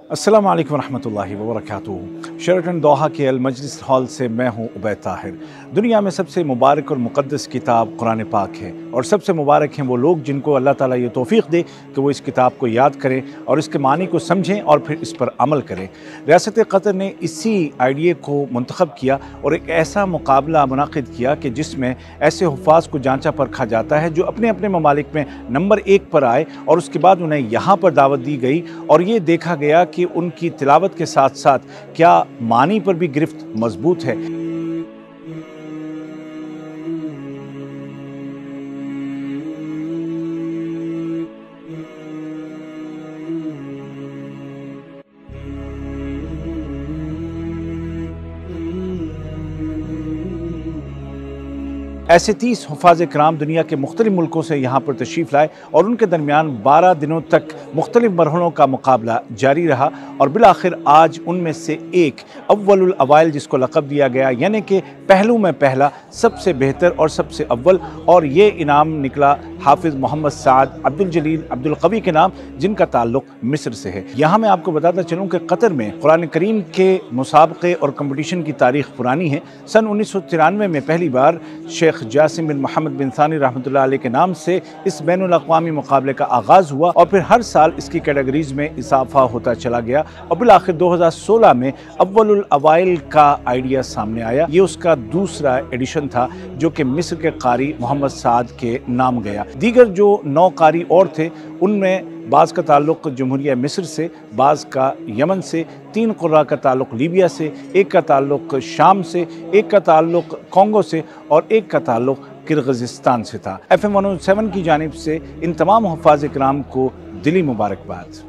अस्सलामु अलैकुम रहमतुल्लाहि व बरकातुहू। शेरटन दोहा के अल मजलिस हॉल से मैं हूँ उबैद ताहिर। दुनिया में सबसे मुबारक और मुक़द्दस किताब कुरान पाक है और सबसे मुबारक हैं वो लोग जिनको अल्लाह ताला ये तौफ़ीक़ दे कि वो इस किताब को याद करें और इसके मानी को समझें और फिर इस पर अमल करें। रियासत क़तर ने इसी आइडिया को मुंतखब किया और एक ऐसा मुकाबला मुनाक़िद किया कि जिसमें ऐसे हुफ़ाज़ को जाँचा परखा जाता है जो अपने अपने ममालिक में नंबर 1 पर आए और उसके बाद उन्हें यहाँ पर दावत दी गई और ये देखा गया कि उनकी तिलावत के साथ साथ क्या मानी पर भी गिरफ्त मजबूत है। ऐसे 30 हुफ़ाज़ कराम दुनिया के मुख्तलिफ़ मुल्कों से यहाँ पर तशरीफ़ लाए और उनके दरमियान 12 दिनों तक मुख्तलिफ़ मरहलों का मुकाबला जारी रहा और बिलाखिर आज उनमें से एक अव्वलुल अवाइल जिसको लक़ब दिया गया, यानी कि पहलू में पहला, सबसे बेहतर और सबसे अव्वल, और ये इनाम निकला हाफिज़ मोहम्मद साद अब्दुल जलील अब्दुल कवी के नाम, जिनका ताल्लुक़ मिस्र से है। यहाँ मैं आपको बताता चलूँ कि कतर में कुरान करीम के मुसाबक़े और कंपटीशन की तारीख़ पुरानी है। सन 1993 में पहली बार शेख जासिम बिन मोहम्मद बिन सानी रहमतुल्लाह अलैह के नाम से इस बैनुल अक़वामी मुकाबले का आगाज़ हुआ और फिर हर साल इसकी कैटेगरीज़ में इजाफा होता चला गया और बिलाखिर 2016 में अव्वलुल अवाइल का आइडिया सामने आया। ये उसका दूसरा एडिशन था जो कि मिस्र के कारी मोहम्मद साद के नाम गया। दीगर जो 9 कारी और थे उनमें बाज़ का ताल्लुक़ जमहूरिया मिस्र से, बाज़ का यमन से, 3 क़ुर्रा का ताल्लुक़ लीबिया से, एक का ताल्लुक़ शाम से, एक का ताल्लुक़ कॉन्गो से और एक का ताल्लुक़ किर्गिज़स्तान से था। FM 107 की जानिब से इन तमाम हुफ़ाज़ किराम को दिली मुबारकबाद।